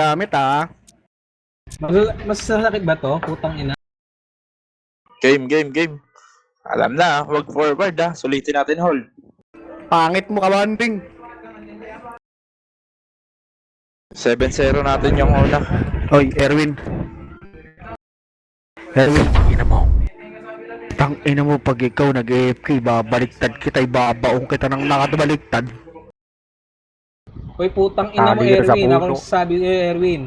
Gamit Mas sasakit ba to? Putang ina. Game. Alam na, wag forward Sulitin natin hold. Pangit mo kabanding. 7-0 natin yung una. Oy, Erwin, tangina mo pag ikaw nag-AFK, babaliktad kita, ibabaong kita ng nakabaliktad. Hoy putang ina mo, Tali ka sa Erwin. Ako puno. nagsasabi, Erwin.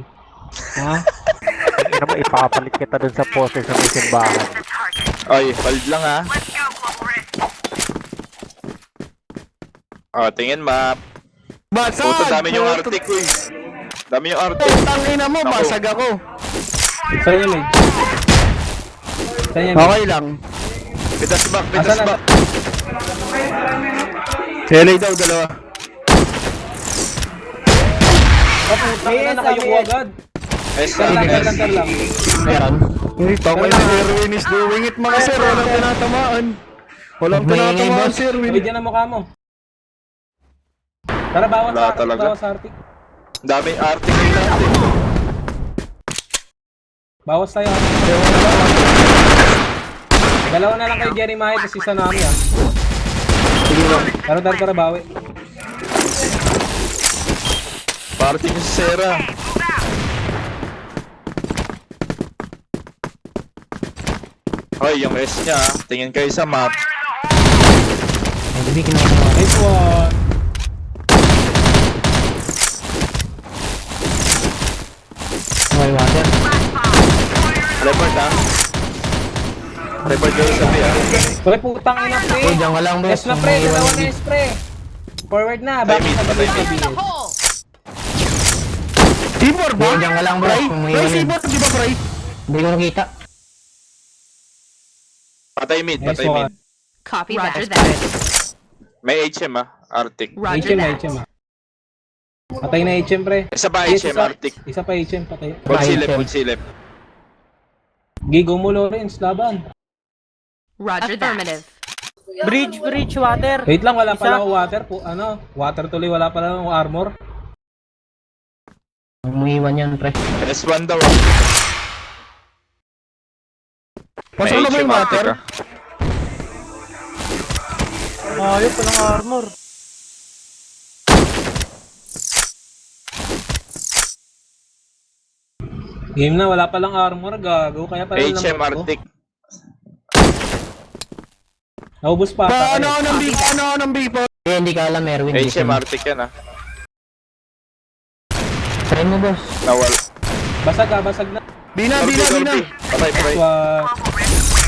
Ha? Ina mo, ipapalit kita dun sa poste sa may simbahan. Oy, hold lang tingin map. Basag! Puto, dami yung Arctic, uy. Dami yung Arctic. Tangina mo, Naku. basag ako. Saan yung leg? Saan yung leg? Okay lang. Pitas back. Selay daw, dalawa. Putang ina, nakayuko agad. Lantar lang. Meron. Uy, tangina ni Erwin is doing it mga sir. Walang tinatamaan. Walang tinatamaan si Erwin. Uy, dyan ang mukha mo. Tara, bawas Wala sa talaga. Bawas sa Arctic. Dami Arctic natin. Bawas tayo. Dalawa na lang kay Jeremiah, tapos isa na kami Sige mo. Tara, bawi. Party niyo si Sarah. Hoy, yung S niya, tingin kayo sa map. Nice one. Report Report kayo sa B Pre, putang ina, pre. Uy, diyan ka lang, boss. S na, pre. Dalawa na S, pre. Forward na. Bakit Timing, na timing. BS? Tibor ba? Diyan ka lang, bro. Bray? Kung may Bray, iwan Tibor, di ba Bray? Hindi ko nakita. Patay mid. Nice one. Copy that. Roger that. May HM Arctic. Roger HM, that. HM. Patay na HM, pre. Isa pa Yes, HM isa. Arctic. Isa pa HM, patay. Pag silip. Gigo mo, Lawrence, laban. Roger that. Affirmative. Bridge, water. Wait lang, wala Isa. pala akong water. Water tuloy, wala pala akong armor. Umuiwan yan, pre. S1 daw Pasok na ba yung water? Ayaw pa ng armor. Game na, wala palang armor, gago. Kaya pala HM naman Arctic. Naubos pa. Paano ako ng B? Eh, hindi ka alam, Erwin. HM Arctic yan Try mo, boss. Nawal. Basag na. Bina. Patay.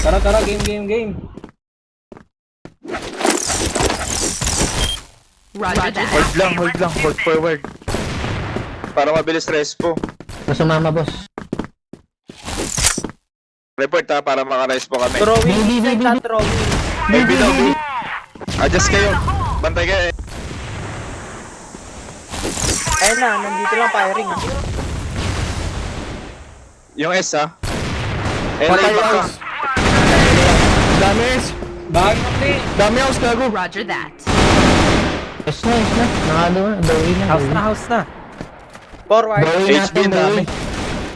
Tara, game. Roger that. Hold lang. Hold forward. Para mabilis respo. Mas sumama, boss. Report para maka-respo kami. Throwing, throwing. Maybe daw. Adjust kayo. Bantay kayo. Ayun na, nandito lang firing. Yung S LA Patay baka. house. Dami S. Bahagi na, pre. Dami house, gago. Roger that. Yes na. Nakado na. Bawi na. House na. Forward. Bawi HB natin, ang dami. bawi.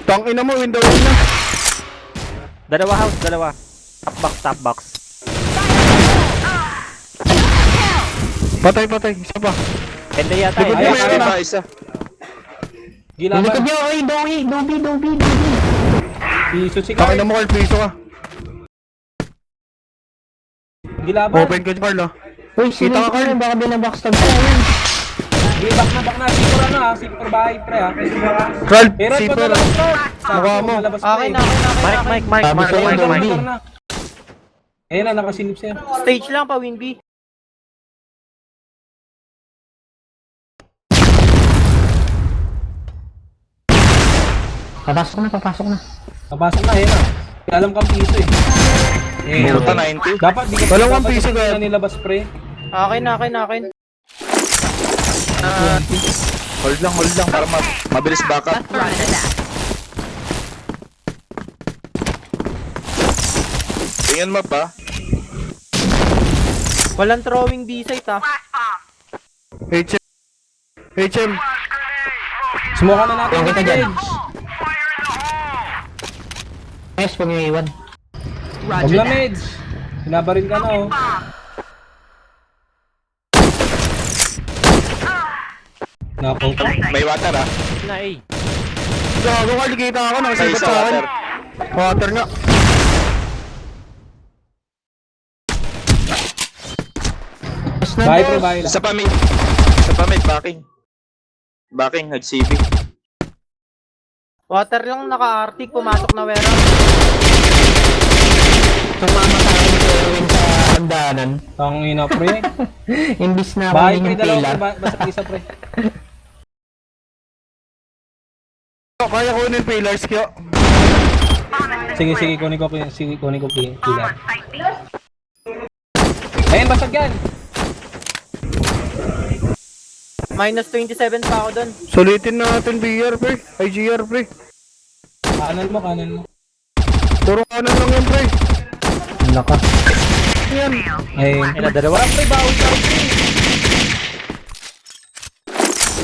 Tangina mo, window na. Dalawa house. Top box. Patay. Isa pa. Hindi yata Likod eh. mo Ayun, yan, Iba, isa. Gilaban. Likod niyo, oy, Dobi. Susi ka. Tangina mo, Carl, piso ka. Gilaban. Open ko, Carl, Uy, Kita ka, Carl. Baka binabackstab ka. Ayun. Back na. Sipor Sipor bahay, pre, ha. Carl, Pero zipper. Mukha mo. Okay na. Mike. Sabi ko yung Dobi. Ayun na, nakasilip siya. Stage lang pa, Winby. Papasok na. Papasok na, ayun na. Alam kang piso, eh. Puta 90. Dapat di ka Walang dapat 1 piso, di guys. na nilabas, pre. Akin. Hold lang para mabilis backup. Roger that. Tingnan mo pa. Walang throwing B-site HM. Smoke na natin Yung yung kita dyan. bridge. Yes, pag yung iwan. Huwag Roger na that. meds. Binabaril ka na oh. Napunta. May water ah. Na eh. Gago ka, likita ako, May nakasipat isa sa akin. water. Water nga. Yes na, Bye boss. pre, bye. Isa pa mid. Isa pa mid, backing. Backing, nag-CB. Water lang naka-arctic, pumasok na wera. Sumama sa akin si Erwin sa hagdanan. Tangina pre. Imbis na ako Bye yung pre, dalawa pila. pre. Basta isa pre. Kaya kunin pillars, Kyo. Sige, sige, kunin ko pila. Ayun, basag yan. Minus 27 pa ako dun. Sulitin natin BR, pre. Ay, GR, pre. Kanan mo. Puro kanan lang yan, pre. Laka. Yan. Ayun. Ayun, dalawa. Pre, bawal ka pre.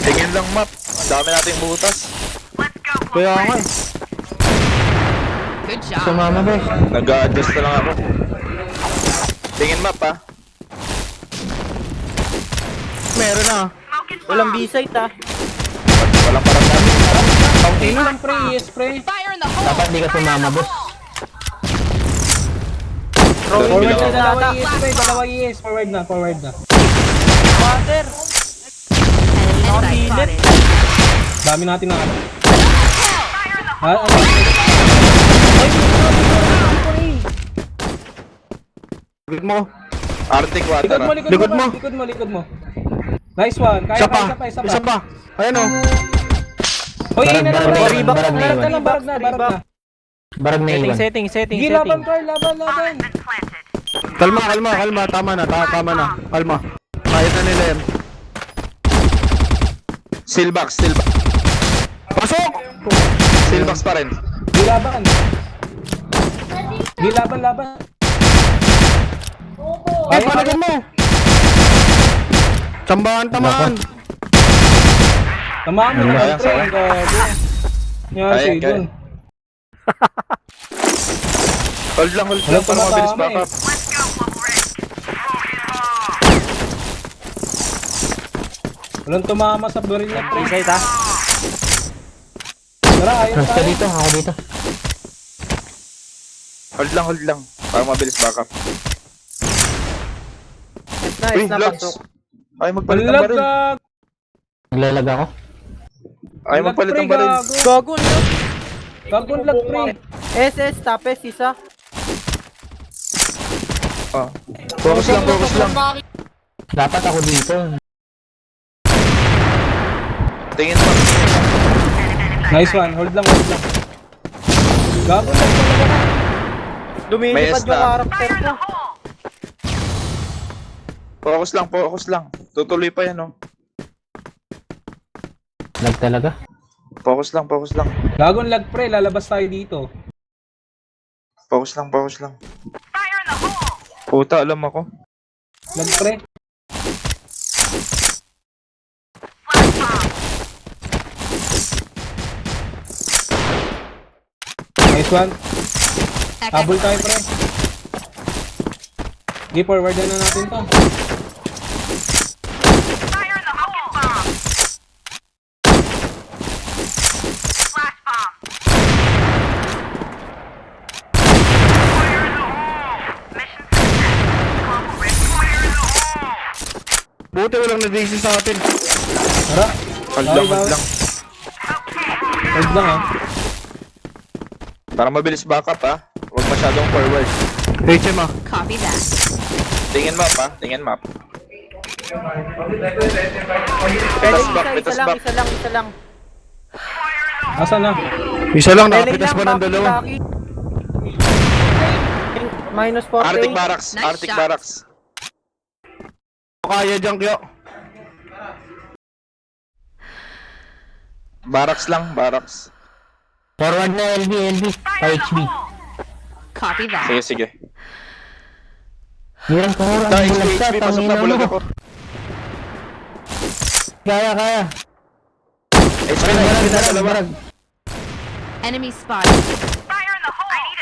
Tingin lang map. Ang dami nating butas. Kaya nga. Good job. Sumama, boss. Nag-a-adjust na lang ako. Tingin map ah. Meron na. Walang B-site ah. Walang paramdam. Ayun lang pre, yes pre. Fire in the hole. Dapat di ka sumama, boss. Forward na, Dalawa. dalawa yes pre, dalawa yes. Forward na. Water. Enemy spotted. Dami natin na ano. Likod mo. Arctic water ah. Likod mo. Nice one. Isa pa. Isa Isa pa. Ayan o. Hoy, Barag na iwan, barag na iwan. barag na. Barag na iwan. Setting. Sige, laban Carl, laban. Kalma. Tama na. Kalma. Kaya na nila yan. Steelbox. Pasok! Steelbox pa rin. Sige, laban. Ay, panagan mo! Tamaan. Tamaan mo na Kaya, pre. kaya. Ang gago. Yan, Kaya, sige kaya. dun. Hold lang Walang para mabilis tumatama back up. Walang tumama sa baril na pre. B-site ah. Tara, ayun Basta tayo. dito, ako dito. Hold lang. Para mabilis back up. Nice na Vlogs. pasok. Ay, magpalit ng Balag baril. ka. Naglalag ako. Ay, magpalit ng baril. Gago no? Gagon lag pre. SS, tapes, isa. Ah. Focus lang. Dapat ako dito. Tingin mo. Nice one, hold lang. Gagon lag talaga na. Lumilipad May yung S na. karakter ko. Focus lang. Tutuloy pa yan, oh. Lag talaga. Focus lang. Gagon lag pre, lalabas tayo dito. Focus lang. Puta, alam ako. Lag pre. Nice one. Habol tayo pre. Sige, forward na natin to. Buti walang na-DC sa atin. Tara. Hold Bawal. lang. Hold lang ah. Para mabilis back up, ah. Huwag masyadong forward. HM ah. Copy that. Tingin map. Pwede Pitas isa back. lang. Asan na? Isa lang, Pwede nakapitas lang, pa ng dalawa. Baki. Minus 40. Arctic Barracks. Nice Arctic shot. Barracks. Kaya dyan, Kyo. Barracks lang. Forward na LB. HB. Copy that. Sige. Hirang ko, ang Ta, bulag HP, ka, pasok na tangina bulag mo. ako. Kaya. HP na, dalawa. Enemy spotted.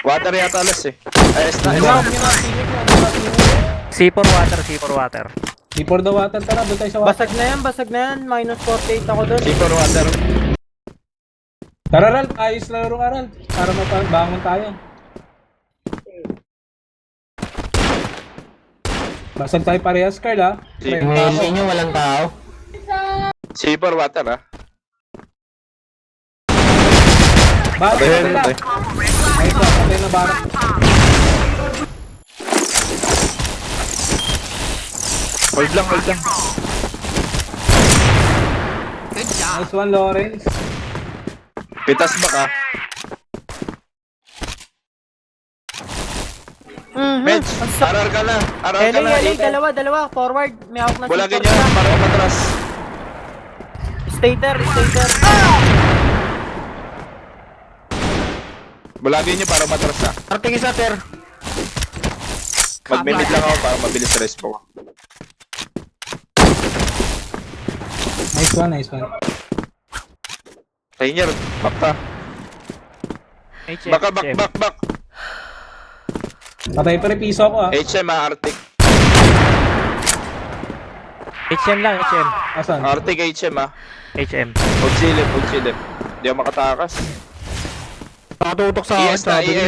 Water yata alas eh. Ay, S na. C4 water, C4 water. Before the water, tara, doon tayo sa water. Basag na yan. Minus 48 ako doon. C4 water. Tara, Ral, ayos laro ka, Ral. Para mapabangon tayo. Basag tayo parehas, Carl, ha? Ngayon sa inyo, walang tao. C4 water ah. Barak na Ayan, sila. patay. Ayos na, patay na barak. Hold lang, hold lang. Good job. Nice one, Lawrence. Pitas ba ka? Meds, arar ka na. Arar ka na. LA, dalawa. Forward. May hawak na Bulagin support niya, na. para matras. Stay there. Bulagin niyo para matras ah. Arting isa, ter. Mag-minute lang ako para mabilis respawn. Nice one. Rainier, back pa. Baka, back. Patay pa rin piso ako, ha? HM ah, Arctic. HM lang, HM. Asan? Arctic HM ah. HM. Huwag silip. Hindi ako makatakas. Nakatutok sa ES na, sabi niya.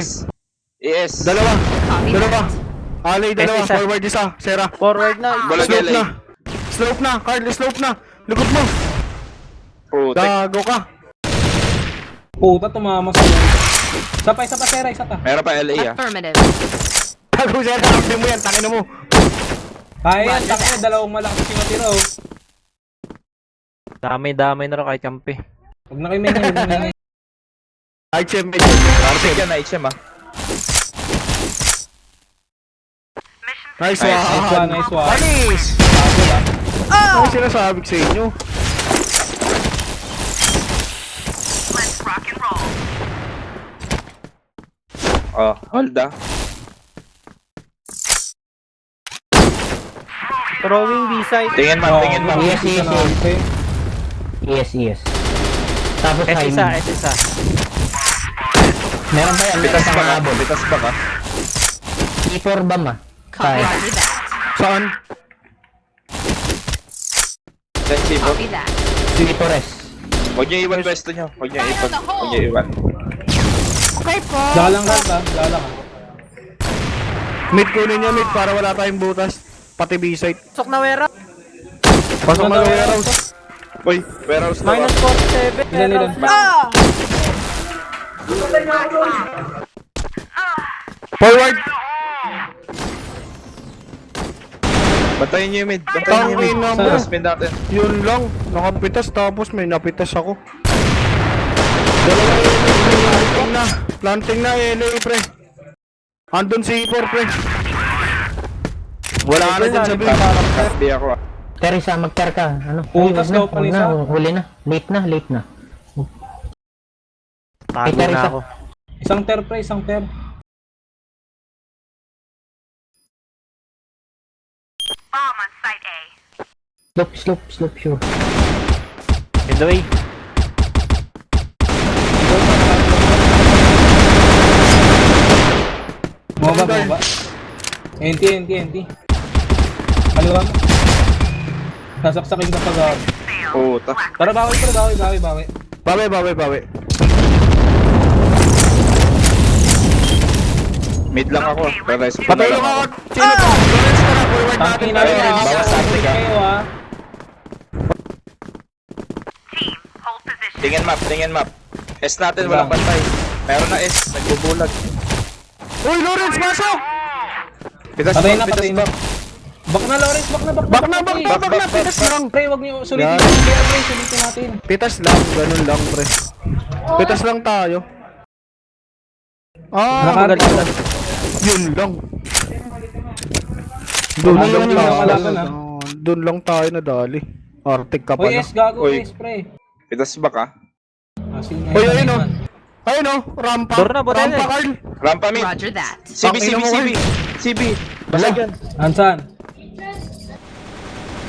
ES. Dalawa. Copy Dalawa. that. Alay, dalawa. isa. Forward isa. Sera. Forward na. Bulag Slope LA. na. Slope na. Carl, slope na. Lugot mo. Putek. Gago ka. Puta, tumama sa Isa pa, Sera, isa pa. Meron pa LA ah. Affirmative. Gago, Sera. Sabi mo yan. Takin mo. Kaya yan, takay na, dalawang malakas yung matira, oh. Damay na rin kahit kampi. Huwag na kayo may ngayon. HM. Arctic yan, HM ah. Nice Nice one. Panis! Ano sinasabi ko sa inyo? Oh, hold ah. Throwing B-side. Tingin ma'am. Yes. Tapos S isa, timing. S isa. Meron ba yan? Pitas Meron ba ka? habol. Pitas ba ka? C4 ba ma? Copy Kaya. that. Saan? Sensible. Copy that. C4S. Huwag niyo iwan pwesto niyo. Huwag niyo iwan. Okay po. Lalang ka, ha? Lalang ka. Mid kunin niya mid para wala tayong butas. Pati B-side. Pasok na Wera. Pasok na warehouse. Uy, warehouse na ba? Minus 47. Ilan? Forward. Bantayin niyo yung mid. Bantayin niyo yung mid. Tangin na mo. Suspend natin. Yun lang. Nakapitas tapos may napitas ako. Dalawa yung planting na LA pre. Andun si E4 pre. Wala na dyan sa B. FB ako ah. Teresa, mag-ter ka. Ano? Putas daw pa Huwag isa. na. Huli na. Late na. Tago Ter na isa. ako. Isang ter, pre, isang ter. Slope, sure. In the way. Bumaba. NT. Kaliwa mo. Sasaksakin ka pag Puta. Tara, bawi. Bawi. Mid lang ako. Rest na Patay lang yung ako. ako. Sino to? Lawrence ka na. Forward natin. Tangina Ayun, na. bawas sa atin ka. Kayo, ha. Tingin map. S natin, walang bantay. Meron na S. Nagbubulag. Uy, Lawrence, pasok! Pitas Patay na. back. Bak na, Lawrence, bak na. Bak na, pitas lang. Pre, wag niyo sulitin. Yan. Kaya, pre, sulitin natin. Pitas lang, ganun lang pre. Pitas lang tayo. Nakagal Yun lang. Doon Ayun, lang yung tayo. kalaban, ah. Doon lang tayo nadali. Arctic ka pa Uy, na. S, gago, Uy. S, pre. Pitas ba ka? Sige, Uy, ayun o. Ayun o, rampa. Door na, botella. Rampa, Carl. Rampa mid. Roger that. CB. Basag yan. Ansan?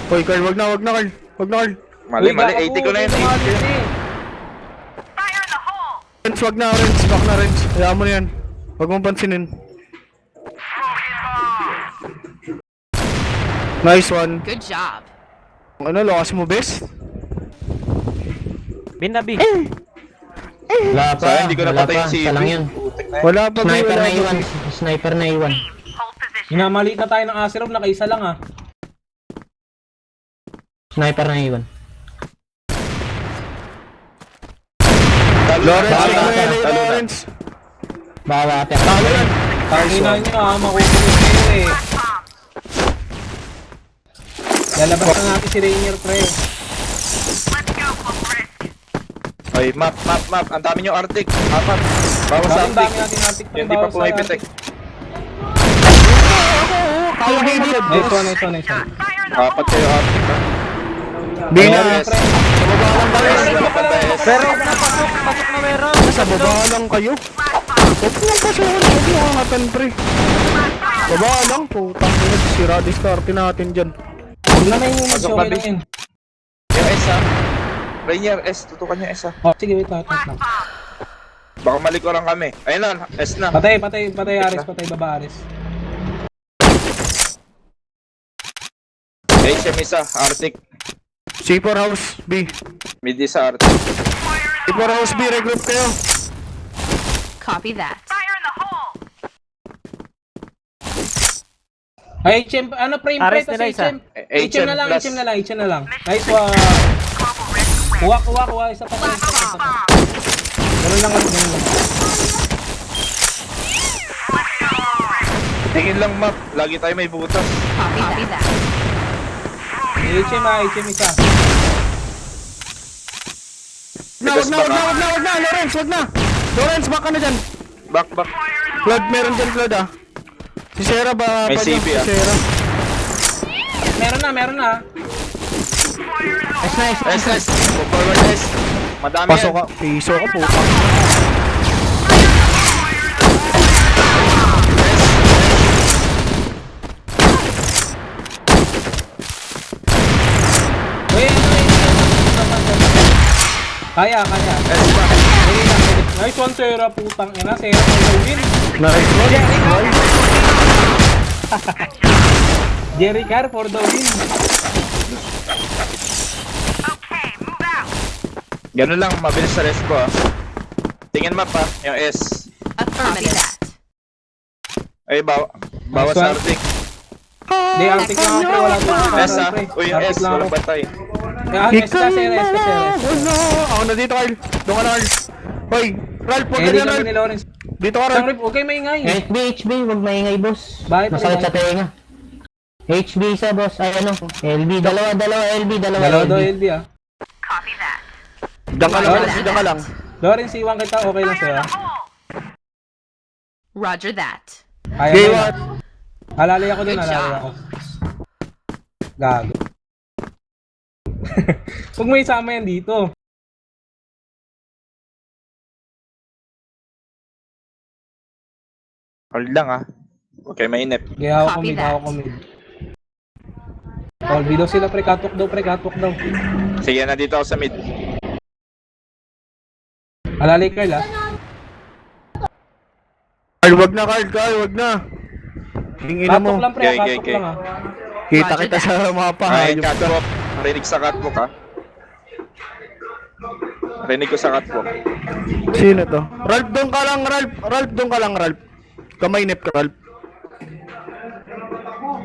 Uy, Carl, wag na, Carl. Mali. 80 ko na yun. 80 ko yun. Orange, wag na orange. Back na orange. Hayaan mo na yan. Huwag mong pansinin. Nice one. Good job. Ano, lakas mo, best? Bin na B. Wala pa. Sayang, hindi ko Wala napatay pa. yung CB. Isa lang yun. Wala pa, B. Sniper Wala na pa, iwan. B. Sniper na iwan. Minamaliit na tayo ng Acerov, nakaisa lang ah. Sniper na iwan. Lawrence, Talo take mo na, LA, talo na. Lawrence. Bawa ate. Talo yan. Tangina nyo ah, makukulit kayo eh. Lalabas na natin si Rainier, pre. Ay, map. Ang dami nyo Arctic. Apat. Bawas sa Bakit dami Arctic. natin Arctic pre, Yung di pa bawal sa pumipitek. Arctic. Kaya mo magod. Nice one, nice one, nice one. Apat kayo Arctic ha. Bina. Yes. Pero pasok na meron. Sa baba lang kayo. Huwag mo lang pasuhan. Huwag mo angatan, pre. Baba lang. Putang ina. Sira discarte natin dyan. Huwag na may image, Pasok okay na, lang bis. yun. Yung S ha. Rainier, S. Tutukan yung S ha. Oh, sige, wait lang. Baka malikuran kami. Ayun na, S na. Patay, Aris, patay, baba Aris. HM isa, Arctic. C4 house B. Mid isa Arctic. C4 house B. Regroup kayo. Copy that. Ay, HM, ano, frame pre, Aris tas nila isa. HM. HM na lang, plus. HM na lang. Nice one. Kuha, isa pa. Ganun lang. Tingin lang map. Lagi tayo may butas. Copy that. HM isa. Wag na. Lawrence, wag na. Lawrence, back ka na dyan. Back. Flood, meron dyan flood ah. Si Sarah ba? May pa dyan? CB, Si ah. Sarah. Meron na. S. Forward S. Madami Pasok yan. ka. Piso ka po. Uy, Kaya. S pa. Nice one, Sarah, putang ina. Sarah, may win. Nice one. Jerry Carr for the win. Ganun lang, mabilis sa rest ko ah. Tingin map ah, yung S. Affirmative. Ay, bawas Nice one. Arctic. Di, Arctic lang ako, pre. Wala to. S ah. Uy, yung S, walang batay. S ka, Sarah. No. Ako na dito, Kyle. Doon ka na, Kyle. Hoy, Ralph, huwag Eh, ka di dyan, kami Ralph. ni Lawrence. Dito ka, Isang Ralph. rip, okay maingay. HB, huwag maingay boss. Bakit? Masakit sa tenga. HB isa boss. Ay ano. LB. Dalawa LB. Dalawa daw LB. LB ah. Diyan ka lang, Ralph. Diyan ka lang. Lawrence, iwan kita, okay lang sa'yo ah. Roger that. Kaya Okay, mo what? yun. Halalay ako din, Good halalay job. ako. Gago. Huwag mo isama yan dito. Hold lang ah. Okay, mainip. Kaya ako Copy mid, that. ako mid. Olby daw sila, pre, catwalk daw. Sige, nandito ako sa mid. Halalay Carl ah. Kyle, wag na, Kyle. Wag na. Hingina mo. Catwalk lang, pre, Okay, catwalk okay. lang ah. Kita Roger kita sa mapa. Ay, Hayop ka. catwalk. Rinig sa catwalk ha. Rinig ko sa catwalk. Sino to? Ralph, doon ka lang, Ralph. Kamay nip ka, Ralph.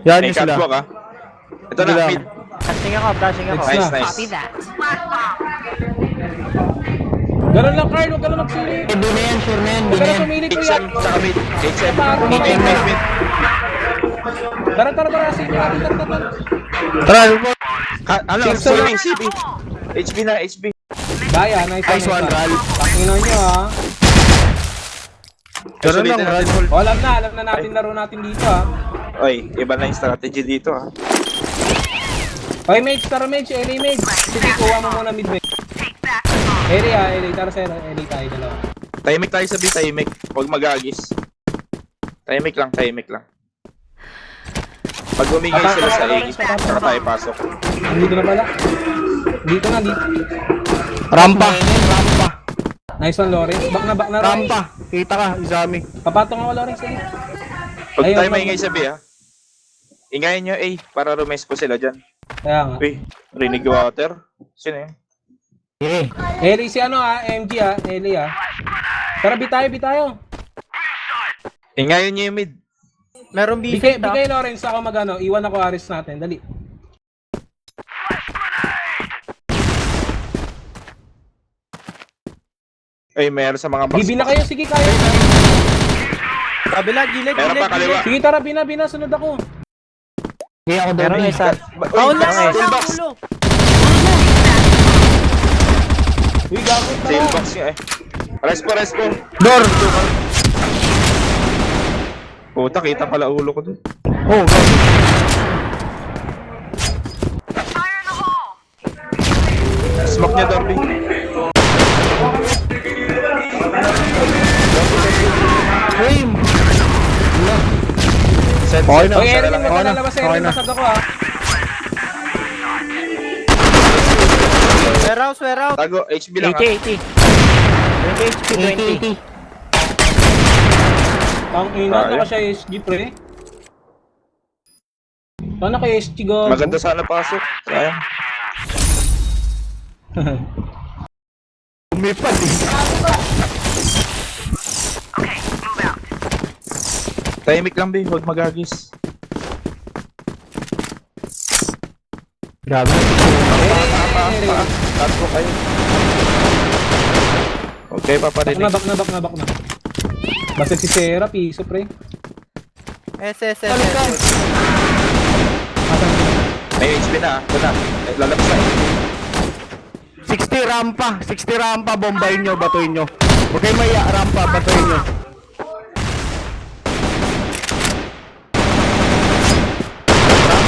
Yan May yung sila. catwalk ha. Ito na, Sila. mid. Flashing ako. Nice, na. nice. Copy that. Ganun lang, Carl, huwag ka na magsilit. B na yan. Sure na yan. B Huwag na ka na yan. pumili ko HM, yan. saka mid. HM. Mid. Tara, sige. Tara. Tara, Ralph. Ano? Six, CB. HB na, HB. Daya, nice one, Ralph. Pakinggan nyo ah. Ganun lang, Sulitin natin. Ralph. O, alam na natin laro natin dito ah. Oy, iba na yung strategy dito ha. Okay, mage, tara mage, LA mage. Sige, kuha mo muna mid mage. LA, tara sa'yo, LA tayo dalawa. Tahimik tayo sa B, tahimik. Huwag mag-agis. Tahimik lang. Pag umigay sila sa A, saka tayo pasok. Dito na pala. Dito. Rampa. Nice one, Lawrence. Back na, Lawrence. Rampa. Kita ka, Izami. Papatong ako, Lawrence. Sige. Huwag Ayun, tayo wag- maingay sa B, ha? Ingayin nyo A, para rumes po sila dyan. Kaya nga. Uy, rinig water. Sino yun? Eh, Eli, si ano MG Eli Tara, bitayo. Ingayin nyo yung mid. Meron B Bigay, site ah. bigay Lawrence ako magano, iwan ako Aris natin, dali. Ay, meron sa mga box. Bibi na kayo, sige kaya. Kabila, gilid, Meron gilid, pa, kaliwa. gilid. Sige, tara, bina, sunod ako. hindi ako doon. Meron isa. Paul lang, Uy, sa box. ulo. Uy, gago, Sail tara. box nyo eh. Respo. Door. Puta, kita pala ulo ko dun. Oh, Smoke niya, Dorby. frame. Send, Okay send. na. Oy, Send Erwin, lang. wag ka Okay na, lalabas, okay Erwin, na. basag ako Warehouse. Tago, HB lang 80, 80. 20 HP, 20. Ang ina, Kaya. naka siya SG, pre. Paano kay SG gago? Maganda sana pasok. Sayang. Umipad eh. Tahimik lang, B. Huwag magagis. Grabe. Tatlo kayo. Okay, paparinig. Back na. Basta si Sarah, piso, pre. SSS. May HP na, ah. Ito na. Lalabas na HP. 60 rampa, bombayin nyo, batuin nyo. Huwag kayo maya, rampa, batuin nyo.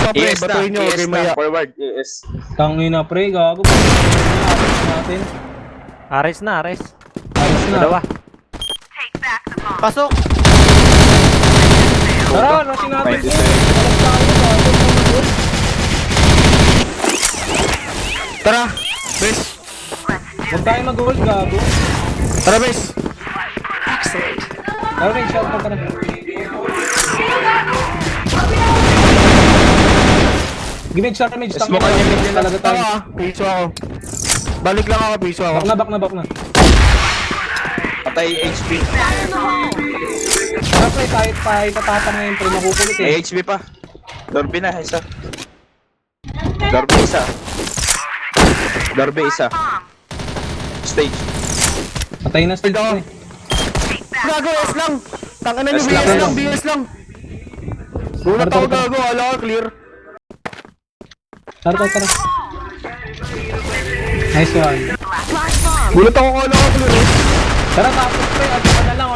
Rampa pre, ES na, batuin nyo, huwag ES kayo na. maya. Forward, ES. Tangina, pre, gago. Aris natin. Ares na, Ares. Aris na. Dalawa. Pasok. Tara, rushing natin. 97. Alam tayo, gago. Tara, bes. Huwag tayo mag-hold, gago. Tara, bes. Tara, may shot na, tara. Gimage sa damage. Smoke ang limit nila. Talaga tayo. Ako piso ako. Balik lang ako, piso ako. Back na. Patay HP. Tara, pre, kahit tatapang ngayon, pre, makukulit May eh. HP pa. Dorby na, isa. Dorby isa. Stage. Patay na stage, pre. Gago, S lang. Tangin na nyo, S BS lang. lang, BS lang. Gulat ako, gago, ala ka, clear. Tara. Nice one. Gulat ako, ala ka, clear. eh. Tara, tapos, pre, lima na lang,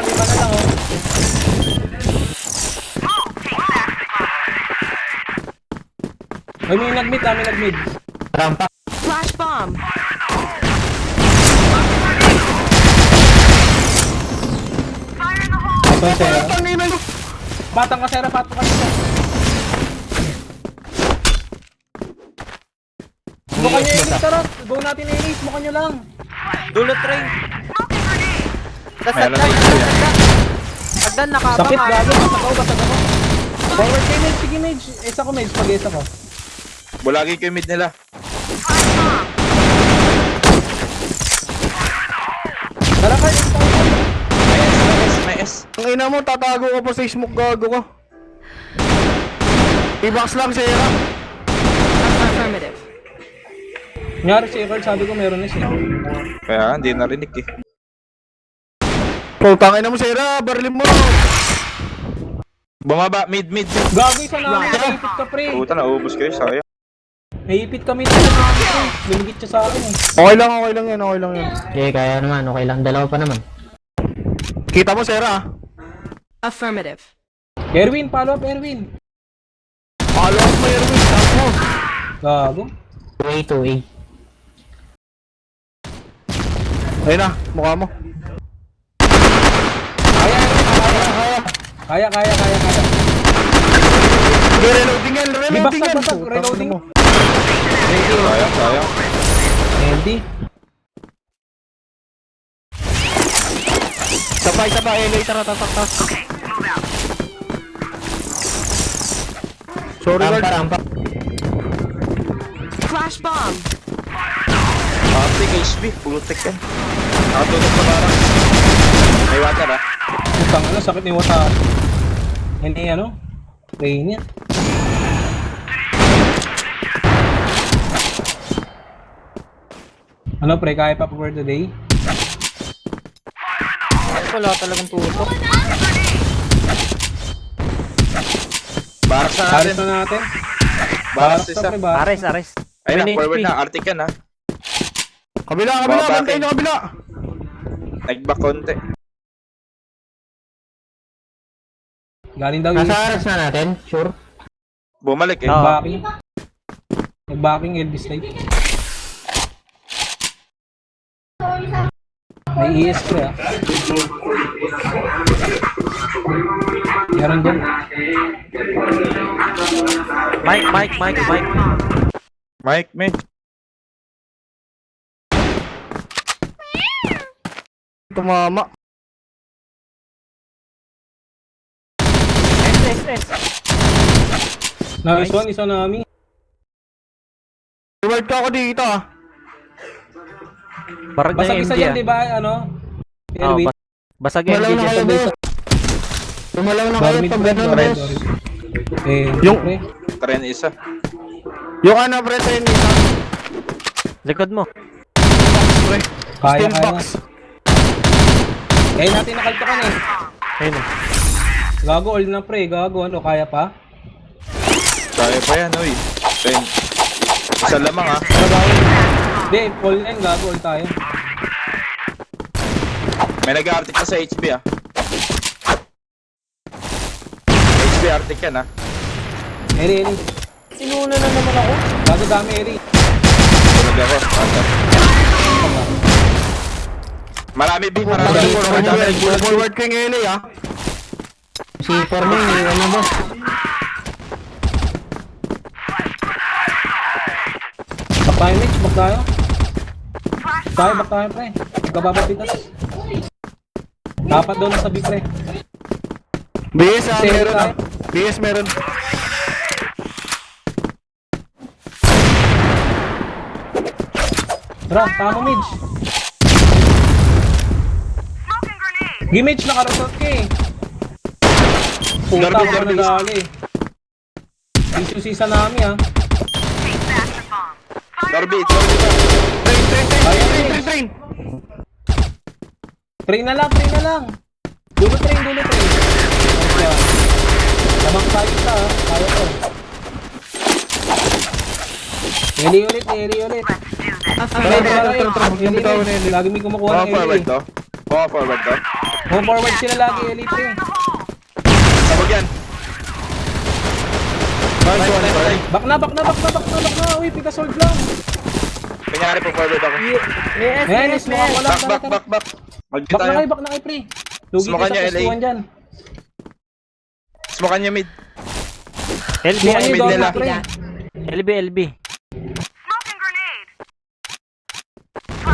Ay, may nag-mid. Rampa. Flash bomb. Ito yung Sarah. Tangin na nyo. Patang ka, Sarah, Subukan nyo Elise, tara. Go natin Elise, subukan nyo lang. Dulot ring. Meron na Agdan. HP yan. Agdan, nakabang. Sakit, ah. gago. Basag ako. Forward kay Mage, sige Mage. Isa ko Mage, pag-isa ko. Bulagi ko yung mid nila. Tara, Carl, isa ko. May S. Ang ina mo, tatago ka pa sa smoke, gago ka. I-box lang, Sarah. Affirmative. Nangyari si Carl, sabi ko meron na siya. Kaya hindi narinig eh. Tangin na mo, Sarah, barlin mo. Bumaba, mid. Gago, isa namin. Naipit ka, pre. Puta, naubos kayo, sayang. Naipit kami talaga namin, pre. Lumigit siya sa akin eh. Okay lang yan. Okay, kaya naman. Okay lang. Dalawa pa naman. Kita mo, Sarah. Affirmative. Erwin, follow up, Erwin. Follow up mo, Erwin. Tang mo. Gago. 2A. Ayun na, mukha mo. Kaya, Erwin. Kaya. Okay, reloading yan. Basag, reloading. Sayang. Andy. Isa pa, LA, tara, tatak. Sorry, guard. Rampa. Flash bomb. Optic HB, putek yan. Nakatutok sa barang. May water ah. Putang ano, sakit ni Wata. Hindi ano? Rain yan. Ano pre, kaya pa for today? Wala talagang tutok. Barak sa Paris natin. na natin. Barak sa Sa isa. pre, barak. Ares, Ares. Ayun na, May forward HP. na. Arctic yan ah. Kabila, Babakin. bantay na kabila. Nag-back konti. Galing daw Nasa yung aras na natin, sure. Bumalik eh. Oo. backing. Nag-backing Elvis Light. May ES pre ah. Meron dyan. Mike. Mike, Mitch. Tumama. Nice one, isa namin. Reward ka ako dito ah. Barag na Basag yung isa MD dyan, ah. di ba? Ano? Oo, Elvis. basag yung Malaw MD na dyan. kayo, boss. Tumalaw na kayo Barmid pag pre, ganun, barmid. boss. Yung- pre. Tren isa. Yung ano, pre, train isa. Likod mo. Pre, Kaya, steel kaya box. Kaya natin nakalpakan eh. Ayun oh. Gago, all na pre. Gago, ano? Kaya pa? Kaya pa yan, uy. Tren. Isa lamang ah. Hindi, all na yun. Gago, all tayo. May nag-arctic pa sa HB ah. HB arctic yan ah. Eri. Sinuna na naman ako. Gago dami, Eri. Tulog ako. Ata. Marami B, marami B. Forward ka yung LA ah. Si Forman, iwan na, boss. Back tayo, Mitch. Back tayo. Back tayo, pre. Magkababapitas. Dapat doon sa B, pre. BS ah, Zero meron ah. tayo. BS meron. Bro, tama, Mitch. Gimage, nakarasot ka eh. Puta Garbage, ko na garbage. dali. Issue season namin ah. Darby, Train. Train na lang. Dulo train. Okay. Lamang tayo isa ah. Kaya ko. Eli ulit. Affirmative. Lagi may kumukuha Baka ng forward Eli. to. Baka forward to. Home forward sila lagi, Eli pre. Sabog yan. Back na. Uy, pika sword lang. Kanyari po forward ako. Ayan, smoke ko lang. Back. Back Magdi na tayo. kayo, pre. Lugi Smokean ka niyo, sa LA. pustuan dyan. Smokan niya mid. LB, Smokean niyo, mid dog, nila. pre. LB.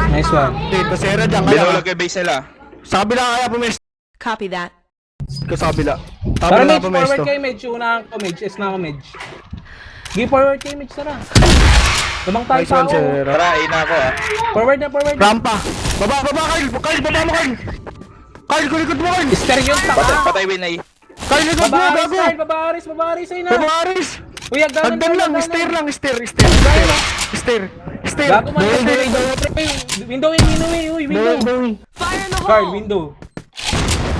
Nice one. Dito, Sera dyan. Kaya Binulag yung base nila. sa kabila kaya pumesto. Copy that. Sa kabila. Tara, Kabila Midge, pumesto. forward kayo, Midge. Unahan ko, Midge. S na ako, Midge. Give forward kayo, Midge. Tara. Lamang tayo Nice sa one, ako. Sera. Tara, ina ako ah. Forward na. Rampa. Baba, Kyle. Kyle, baba mo, Kyle. Kyle, kulikot mo, Kyle. Stereo yung taka. Patay win ay. Kyle, likot mo, Babaris, gago. Kyle. Babaris. Ayun na. Baba, Aris. Uy, agdanan Hagdan lang, stair. Gago man. Window. Uy, window. Fire in the Carl, hole. window.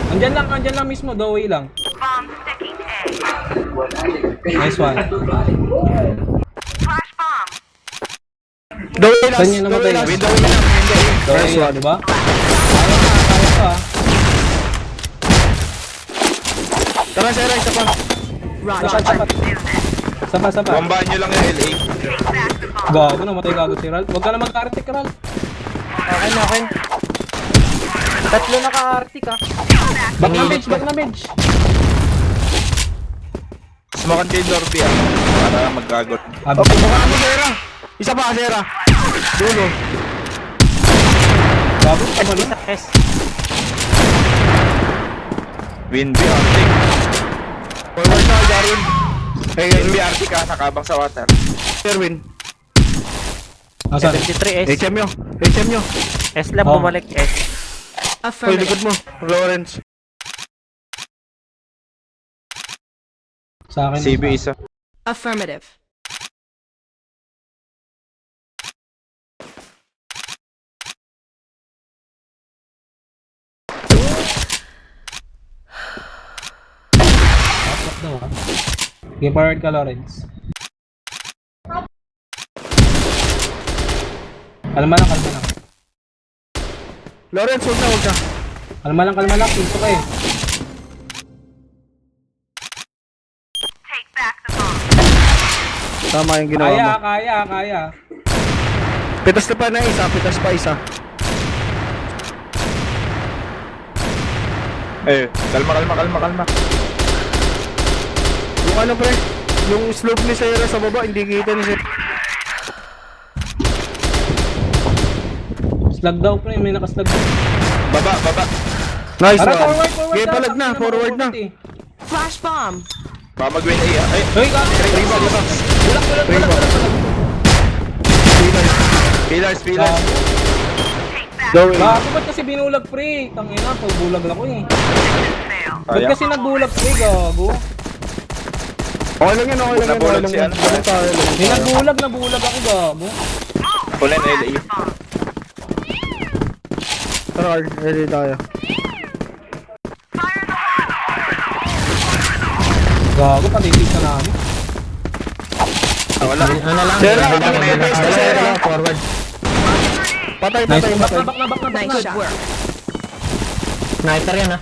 Andyan lang mismo. Doorway lang. Nice one. Daway Saan yun namatay? last. Window lang. Doorway Nice lang, one. diba? Kaya to ah. Tara, Sera, isa pa. Roger. Sapa. Bombahan nyo lang yung LA. Gago, namatay gago si Ral. Huwag ka na mag-artik, Ral. Okay. Tatlo naka-arctic ah. Back na bench. Smokan kayo Dorby ah. Para magkagot. Okay, baka mo, Sera. Isa pa, Sera. Dulo. Gago, tama na. S. Winby Arctic. Forward na, Darwin. Hey, Winby Arctic ah, nakabang sa water. Erwin. Asan? 73 S. HM nyo. HM nyo. S lang Oh. bumalik S. Uy, likod Affirmative. mo. Lawrence. Sa akin. CB isa. Affirmative. Pasok daw ha. Sige, forward ka, Lawrence. Kalma lang, kalma lang. Lawrence, huwag na, huwag na. Kalma lang. Pinto ka eh. Tama yung ginawa mo. Kaya. Pitas na pa na isa, pitas pa isa. Eh, kalma. Yung ano pre, yung slope ni Sarah sa baba, hindi kita ni Sarah. Slag daw pre, may nakaslag daw. Baba. Nice Tara, one. forward Okay, daw. palag na, forward na. Flash bomb. Baka mag-win A ah. Ay, Hoy, gago. Bulak. pillars. Going. Gago, ba't kasi binulag pre? Tangina, pagbulag ako eh. Ba't Kaya. kasi nagbulag pre, gago? Okay lang yan. Nabulag si ano? Ganun tayo lang. May nabulag ako, gago. Kunin LA. Tara, ready tayo. Gago, patitig na namin. Wala. Ano lang? Sarah, Ano lang, may best na ano Sarah. lang, forward. Patay. Back na. Nice Good shot. work. Sniper yan ha.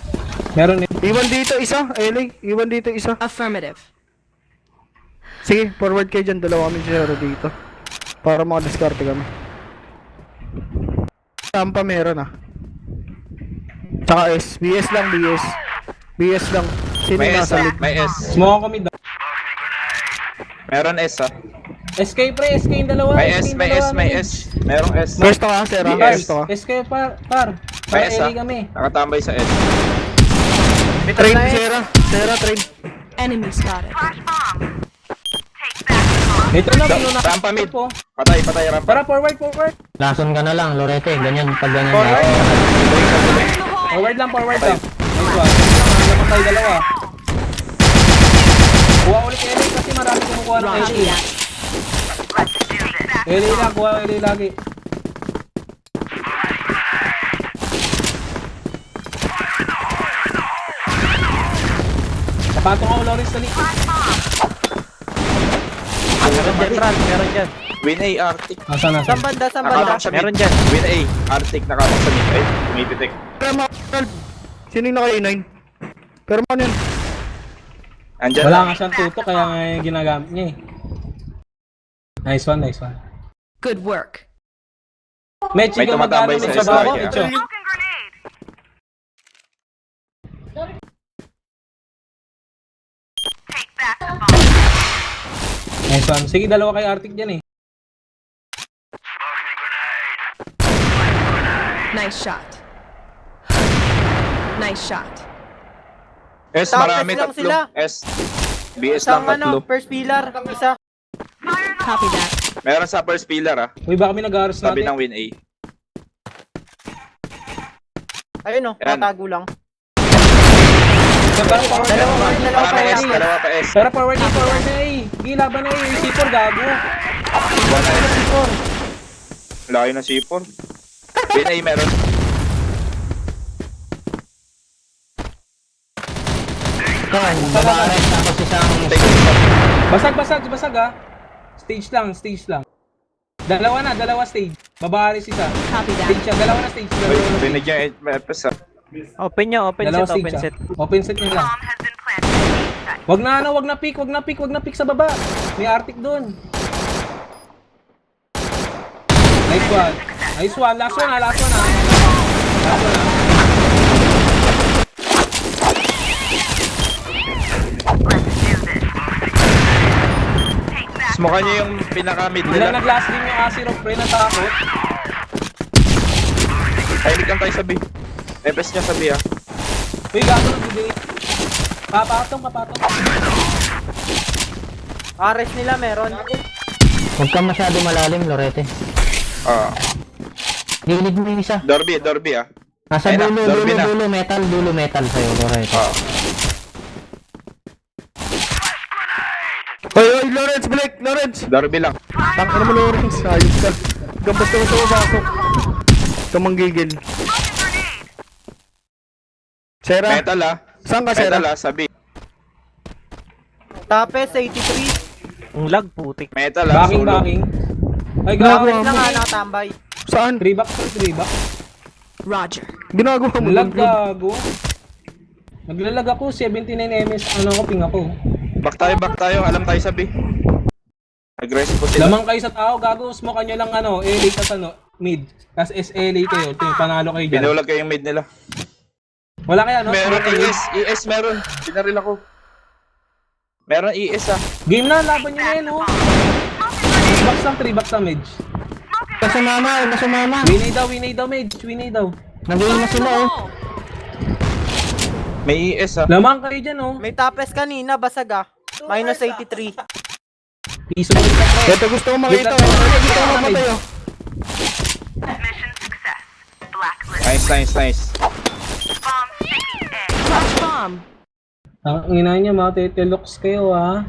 Meron eh. Iwan dito isa, LA. Iwan dito isa. Affirmative. Sige, forward kayo dyan. Dalawa kami si Sarah dito. Para makadiskarte kami. Tampa meron ah. Tsaka S. BS lang, BS. BS lang. Sino May yung S nasa ah. lead? May S. Smoke kami daw. Meron S ah. SK pre, SK yung dalawa. May SK S, yung may dalawa, S, may men. S. Merong S. Pwesto ka, Sarah. BS. Pwesto ka. SK par. May Para S LA ah. kami. Nakatambay sa S. Train, Sarah. Sarah, train. Enemy spotted. Ito na, pinuna Rampa mid. po. Patay, rampa. Tara, forward. Lason ka na lang, Lorete. Ganyan, pag ganyan. Forward. Forward lang. Nice one. Naman tayo dalawa. Kuha ulit LA kasi marami kumukuha ng Copy LA. that. LA lang, kuha LA lagi. Napatong ako, Lawrence, dali. Meron dyan. Win A, Arctic. Nasaan? Saan banda? Nakabang sa mid. Meron dyan. Win A, Arctic. Nakabang sa mid. Ay, tumipitik. Pero mga Ronald, sino yung naka-A9? Pero ano yun? Andyan Wala lang. nga siyang tutok, kaya nga yung ginagamit niya eh. Nice one. Good work. Medj, May ikaw tumatambay mag-ano, sa Medj, sa baba, SR, Medj. Nice one. Sige, dalawa kay Arctic dyan eh. Nice shot. Nice shot. S, Tapos marami lang tatlo. sila. S. BS lang Isang tatlo. first pillar, isa. Copy that. Meron sa first pillar ah. Uy, baka may nag-aros Sabi natin. ng Win A. Ayun o, Yan. tatago lang. Parang forward na. Marami S, dalawa pa S. Pero forward na eh. Sige, laban na eh. Yung C4, gago. One na S. Laki na C4. Win A meron. Yan, babares tapos isang... Basag ah. Stage lang. Dalawa stage. Babaris isa. Copy that. Stage siya, dalawa na stage. Uy, binigyan FPS ah. Open nyo, open Dalawa set, stage open set. Open set nyo lang. Wag na pick sa baba. May Arctic doon. Nice one. Last one ah. Smokan nyo yung pinaka-mid Ilang nila. nag-last game yung Asirov pre, natakot. Ay, hindi tayo sa B. FPS niya sa B ah. Uy, gago nag-delete. Kapatong. Ares nila meron. Huwag ka masyado malalim, Lorete. Gilid mo yung isa. Dorby ah. Nasa Ayun na, Dorby na. dulo metal sa'yo, Lorete. Oy, Lawrence, Blake, Lawrence! Dorby lang. Tangin mo, Lawrence. Ayos ka. Gabas ka sa pasok. Kamanggigil. Sera, Metal ah. saan ka, Sera? Metal ah, sabi. Tapes 83. Ang lag, putik. Metal ah, Backing. solo. Ay, Gawin gago. lang nga nakatambay. Saan? 3 box. Roger. Ginagawa mo Lag doon. gago. Naglalag ako, 79 ms. Ano ako, ping ako. Back tayo. Alam tayo sabi. Aggressive po sila. Lamang kayo sa tao, gago. Smoke nyo lang ano, LA tas ano, mid. Tas SLA kayo. Ting, panalo kayo dyan. Binulag kayo yung mid nila. Wala kaya, no? Meron ES meron. Pinaril ako. Meron ES ah. Game na, laban nyo na yun, oh. 3 box lang, mage. Nasumama. Winay daw, mage. Winay daw. Nag-iin na sila, oh. May ES ah. Lamang kayo dyan, oh. May tapes kanina, basag ah. Minus 83. Piso ulit ka, pre. Ito gusto ko makita. Gusto ko mamatay, oh. Nice. Flash bomb. Ang ina niya, mga teteloks kayo, ah.